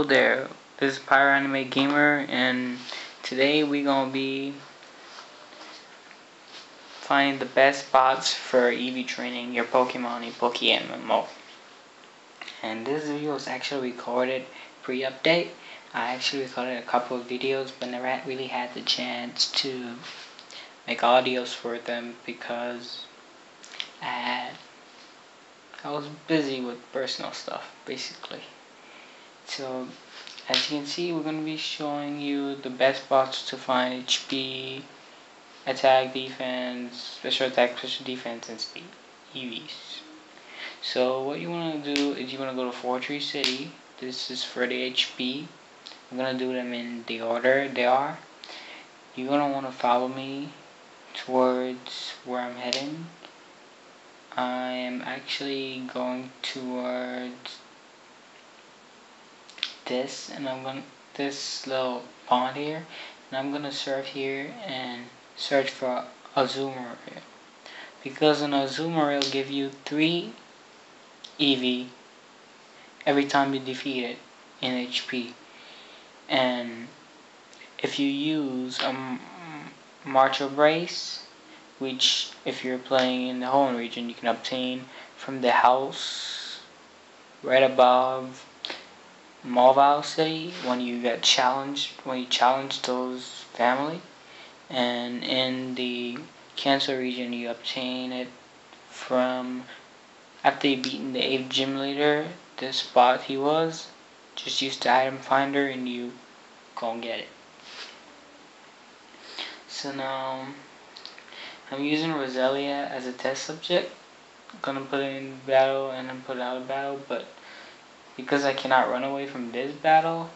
Hello there, this is Pyro Anime Gamer, and today we're gonna be finding the best spots for EV training your Pokemon in PokeMMO. And this video is actually recorded pre-update. I actually recorded a couple of videos, but never really had the chance to make audios for them because I was busy with personal stuff, basically. So, as you can see, we're going to be showing you the best spots to find HP, attack, defense, special attack, special defense, and speed EVs. So what you want to do is you want to go to Fortree City. This is for the HP. I'm going to do them in the order they are. You're going to want to follow me towards where I'm heading. I am actually going towards this, and this little pond here, and I'm gonna surf here and search for Azumarill, because an Azumarill will give you 3 EV every time you defeat it in HP. And if you use a Martial Brace, which if you're playing in the home region you can obtain from the house right above Mobile City when you get challenged, when you challenge those family, and in the Cancer region you obtain it from after you beaten the 8th gym leader. This spot he was, just use the item finder and you go and get it. So now I'm using Roselia as a test subject. I'm gonna put it in battle and then put it out of battle, but because I cannot run away from this battle,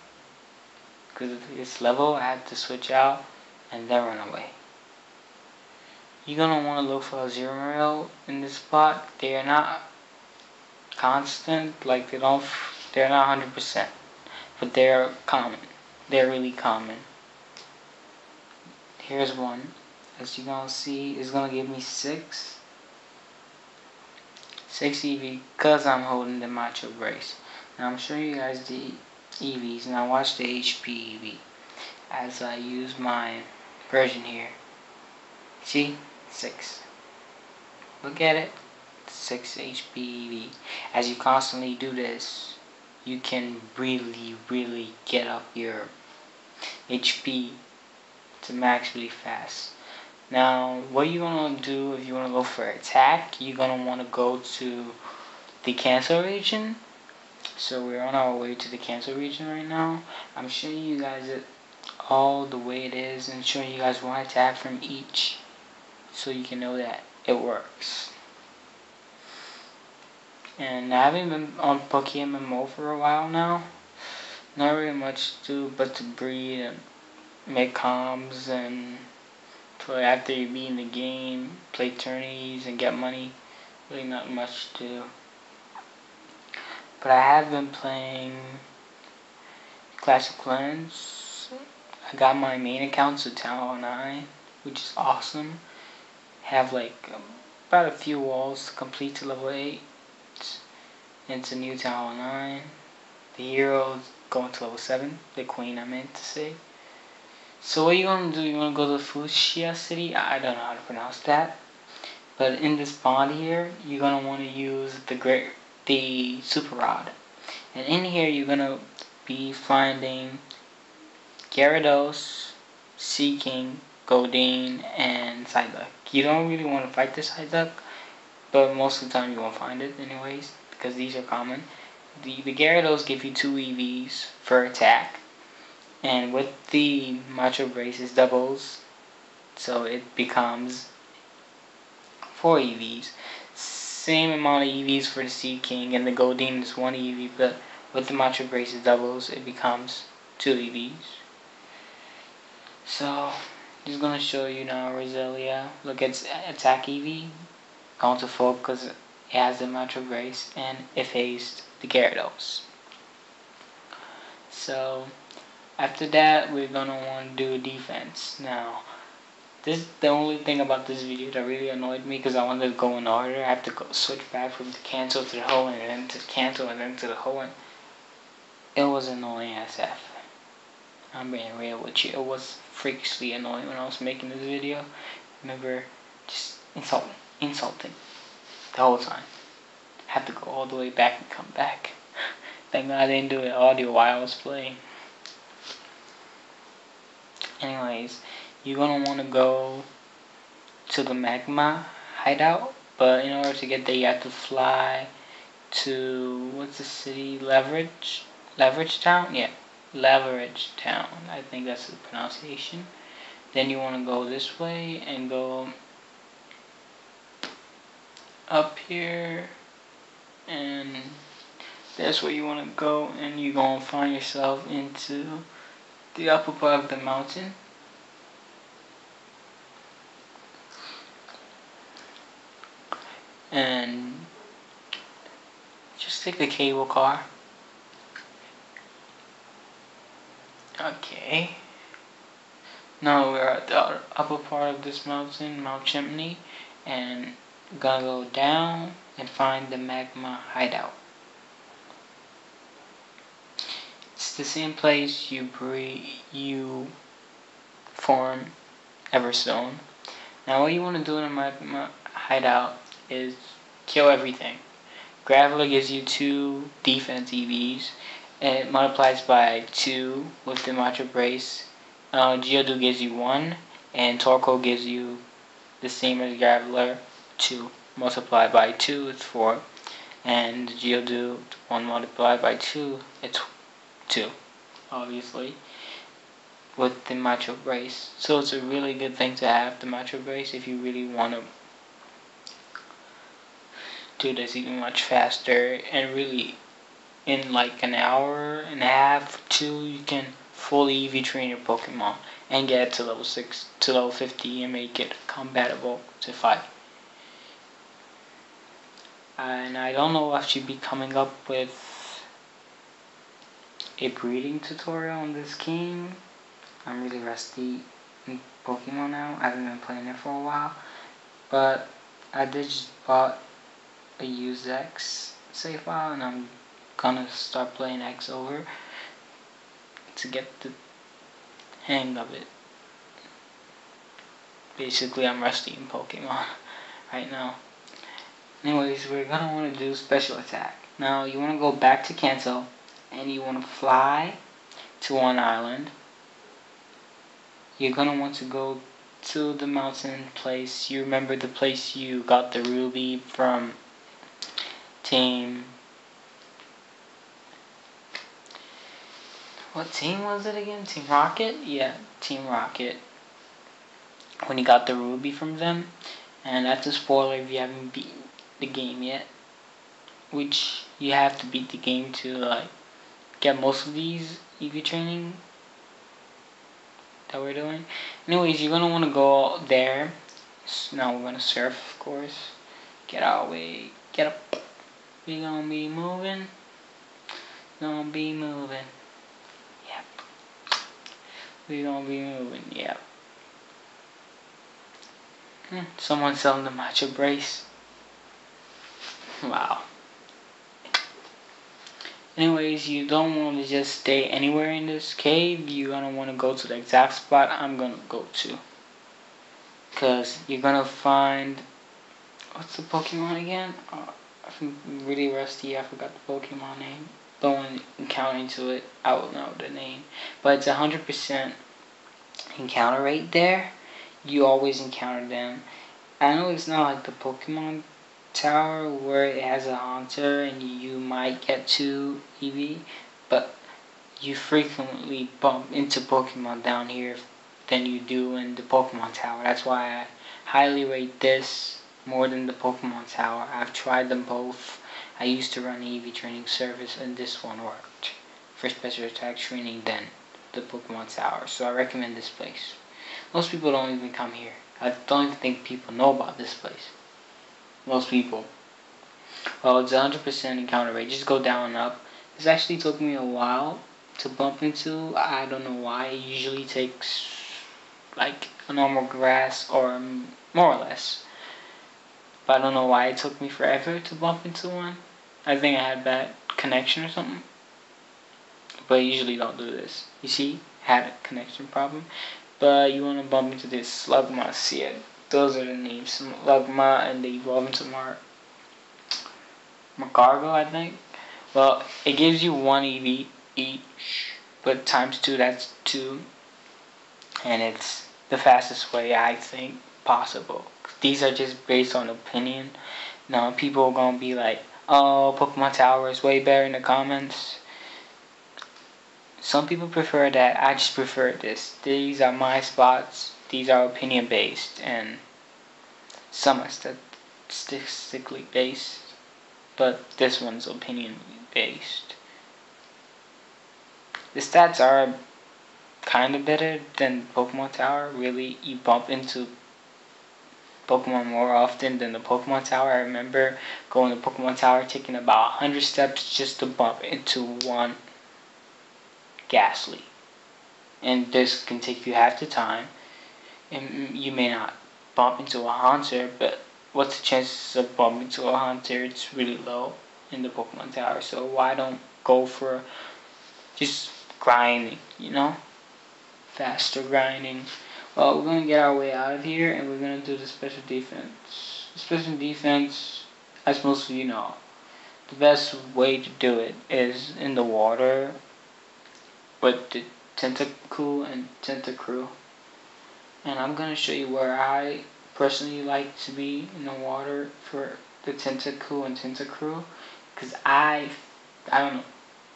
because of this level, I have to switch out and then run away. You're gonna want to look for a Azumarill in this spot. They are not constant, like they're not 100%, but they're common. They're really common. Here's one. As you're gonna see, it's gonna give me 6 EV because I'm holding the Macho Brace. Now I'm showing you guys the EVs. Now watch the HP EV as I use my version here. See? 6. Look at it. 6 HP EV. As you constantly do this, you can really get up your HP to max really fast. Now what you're gonna do if you wanna go for attack, you're gonna wanna go to the Cancer region. So we're on our way to the Cancer region right now. I'm showing you guys it all the way it is and showing you guys one attack from each so you can know that it works. And I haven't been on PokeMMO for a while now. Not really much to do but to breed and make comms and play after you beat in the game, play tourneys and get money. Really not much to do. But I have been playing Clash of Clans. I got my main account to Town Hall 9, which is awesome. Have like about a few walls to complete to level 8. It's a new Town Hall 9. The hero's going to level 7. The queen, I meant to say. So what you gonna do? You wanna go to Fuchsia City? I don't know how to pronounce that. But in this pond here, you're gonna want to use the Super Rod, and in here you're gonna be finding Gyarados, Seaking, Goldeen, and Psyduck. You don't really want to fight this Psyduck, but most of the time you won't find it anyways because these are common. The Gyarados give you 2 EVs for attack, and with the Macho Brace it doubles, so it becomes 4 EVs. Same amount of EVs for the Sea King, and the Goldeen is 1 EV, but with the Macho Brace it doubles, it becomes 2 EVs. So, just gonna show you now Roselia. Look at its attack EV. Going to full because it has the Macho Brace, and it phased the Gyarados. So, after that, we're gonna want to do defense. Now, the only thing about this video that really annoyed me because I wanted to go in order. I have to go switch back from the cancel to the Hoenn and then to the cancel and then to the Hoenn. it was annoying as F. I'm being real with you. It was freakishly annoying when I was making this video. I remember just insulting the whole time. Had to go all the way back and come back. Thank God I didn't do it audio while I was playing. Anyways, you're gonna want to go to the magma hideout, but in order to get there, you have to fly to, what's the city? Leverage Town? Yeah, Leverage Town. I think that's the pronunciation. Then you want to go this way and go up here, and that's where you want to go, and you're going to find yourself into the upper part of the mountain. And just take the cable car. Okay. Now we're at the upper part of this mountain, Mount Chimney, and gonna go down and find the magma hideout. It's the same place you form Everstone. Now what you want to do in a magma hideout is kill everything. Graveler gives you 2 defense EVs. It multiplies by 2 with the Macho Brace. Geodude gives you 1, and Torkoal gives you the same as Graveler, 2. Multiplied by 2, it's 4. And Geodude, 1 multiplied by 2, it's 2, obviously, with the Macho Brace. So it's a really good thing to have, the Macho Brace, if you really want to do this even much faster, and really in like an hour and a half, 2, you can fully EV train your Pokemon and get it to level 6 to level 50 and make it compatible to fight. And I don't know if I should be coming up with a breeding tutorial on this game. I'm really rusty in Pokemon now. I haven't been playing it for a while, but I did just bought a used X save file, and I'm gonna start playing X over to get the hang of it. Basically, I'm rusty in Pokemon right now. Anyways, we're gonna want to do special attack. Now, you want to go back to Kanto, and you want to fly to one island. You're gonna want to go to the mountain place. You remember the place you got the ruby from Team... What team was it again? Team Rocket? Yeah, Team Rocket. When you got the ruby from them. And that's a spoiler if you haven't beaten the game yet. Which you have to beat the game to like get most of these EV training that we're doing. Anyways, you're gonna want to go there. So now we're gonna surf, of course. Get our way. Get up. We're gonna be moving. Gonna be moving. Yep. We're gonna be moving. Yep. Someone's selling the Macho Brace. Wow. Anyways, you don't want to just stay anywhere in this cave. You're gonna want to go to the exact spot I'm gonna go to. Because you're gonna find... What's the Pokemon again? I'm really rusty. I forgot the Pokemon name. Don't encounter into it. I will know the name. But it's 100% encounter rate there. You always encounter them. I know it's not like the Pokemon Tower where it has a Haunter and you might get 2 EV, but you frequently bump into Pokemon down here than you do in the Pokemon Tower. That's why I highly rate this more than the Pokemon Tower. I've tried them both. I used to run the EV training service, and this one worked for special attack training than the Pokemon Tower. So I recommend this place. Most people don't even come here. I don't even think people know about this place. Most people. Well, it's 100% encounter rate. Just go down and up. This actually took me a while to bump into. I don't know why. It usually takes like a normal grass or more or less. But I don't know why it took me forever to bump into one. I think I had bad connection or something. but I usually don't do this. You see, had a connection problem. But you want to bump into this Slugma. See it? Those are the names. Slugma, and they evolve into Macargo, I think. Well, it gives you 1 EV each, but times 2, that's 2. And it's the fastest way, I think, possible. These are just based on opinion. Now, people are going to be like, oh, Pokemon Tower is way better in the comments. Some people prefer that. I just prefer this. These are my spots. These are opinion based, and some are statistically based, but this one's opinion based. The stats are kind of better than Pokemon Tower. Really, you bump into Pokemon more often than the Pokemon Tower. I remember going to Pokemon Tower, taking about 100 steps just to bump into one Ghastly. And this can take you half the time. And you may not bump into a Haunter, but what's the chances of bumping into a Haunter? It's really low in the Pokemon Tower. So why don't go for just grinding, you know? Faster grinding. Well, we're going to get our way out of here, and we're going to do the special defense. The special defense, as most of you know, the best way to do it is in the water with the Tentacool and Tentacruel. And I'm going to show you where I personally like to be in the water for the Tentacool and Tentacruel. Because I don't know,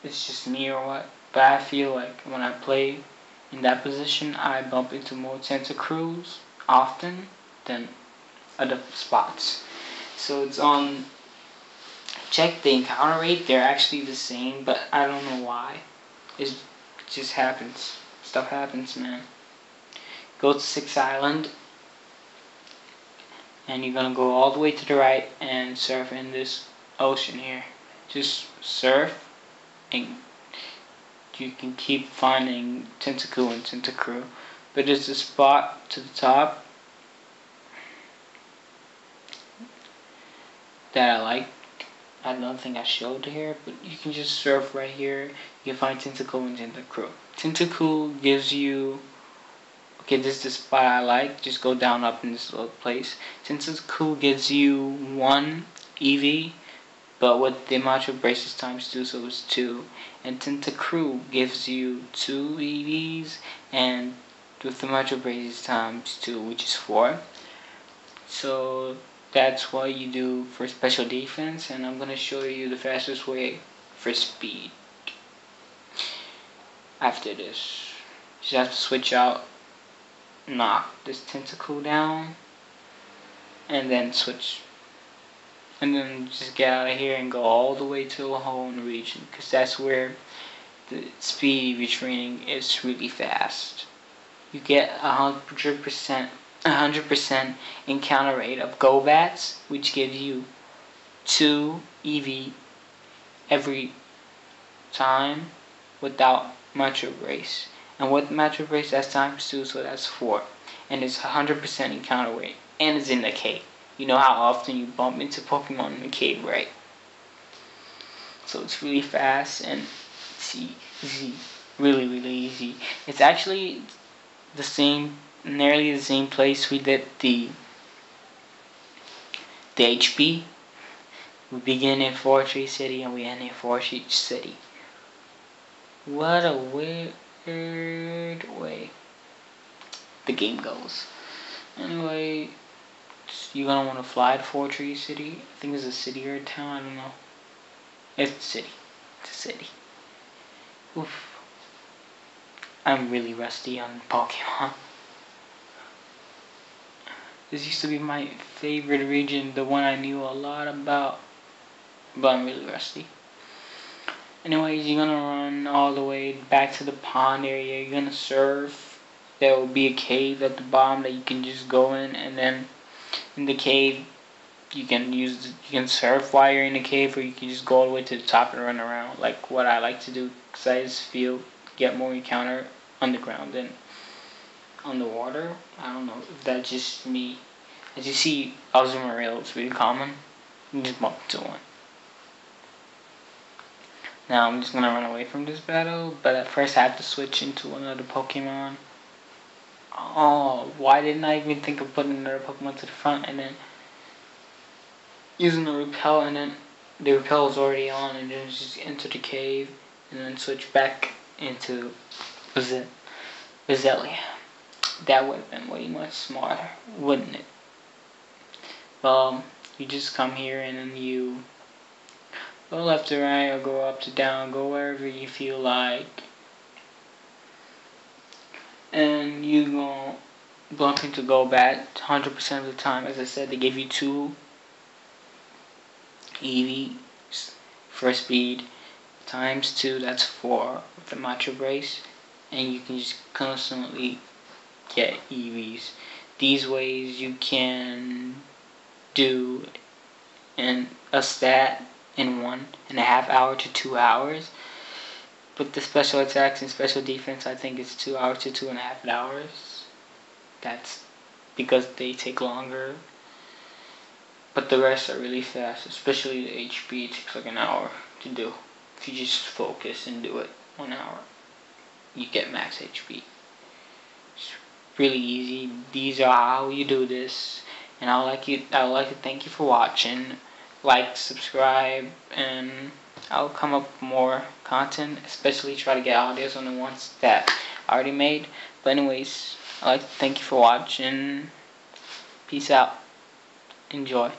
it's just me or what, but I feel like when I play in that position, I bump into more Tentacruels often than other spots. So it's on, check the encounter rate, they're actually the same, but I don't know why. It just happens. Stuff happens, man. Go to 6th Island, and you're gonna go all the way to the right and surf in this ocean here. Just surf, and you can keep finding Tentacool and Tentacruel. But there's a spot to the top that I like. I don't think I showed here, but you can just surf right here. You can find Tentacool and Tentacruel. Tentacool gives you, okay, this is the spot I like. Just go down up in this little place. Tentacool gives you 1 EV, but with the Macho Braces times 2, so it's 2. And Tentacruel gives you 2 EVs, and with the Macho Braces times 2, which is 4. So that's what you do for special defense, and I'm going to show you the fastest way for speed. After this, you just have to switch out, knock this Tentacool down, and then switch. And then just get out of here and go all the way to a hole in the region, because that's where the speed of your training is really fast. You get 100% encounter rate of Golbats, which gives you 2 EV every time without Macho Brace. And with Macho Brace, that's times 2, so that's 4. And it's 100% encounter rate, and it's in the cave. You know how often you bump into Pokemon in the cave, right? So it's really fast and it's easy. Really, really easy. It's actually the same, nearly the same place we did the HP. We begin in Fortree City and we end in Fortree City. What a weird way the game goes. Anyway, you're gonna want to fly to Fortree City. I think it's a city or a town, I don't know. It's a city. It's a city. Oof. I'm really rusty on Pokemon. This used to be my favorite region, the one I knew a lot about, but I'm really rusty. Anyways, you're gonna run all the way back to the pond area. You're gonna surf. There will be a cave at the bottom that you can just go in, and then in the cave you can surf while you're in the cave, or you can just go all the way to the top and run around, like what I like to do, because I just feel get more encounter underground than on the water. I don't know if that's just me. As you see, Azumarill is really common. You just bump into one. Now I'm just gonna run away from this battle, but at first I have to switch into another Pokemon. Oh, why didn't I even think of putting another Pokemon to the front and then using the repel, and then the repel was already on, and then just enter the cave and then switch back into Roselia. That would have been way much smarter, wouldn't it? You just come here and then you go left to right or go up to down, go wherever you feel like. And you gonna bump into Golbat 100% of the time. As I said, they give you 2 EVs for speed. Times 2, that's 4 with the Macho Brace. And you can just constantly get EVs. These ways you can do a stat in 1.5 hours to 2 hours. But the special attacks and special defense, I think it's 2 hours to 2.5 hours. That's because they take longer. But the rest are really fast, especially the HP. It takes like an hour to do. If you just focus and do it 1 hour, you get max HP. It's really easy. These are how you do this. And I would like to thank you for watching. Like, subscribe, and I'll come up with more content, especially try to get audios on the ones that I already made. But anyways, I'd like to thank you for watching. Peace out. Enjoy.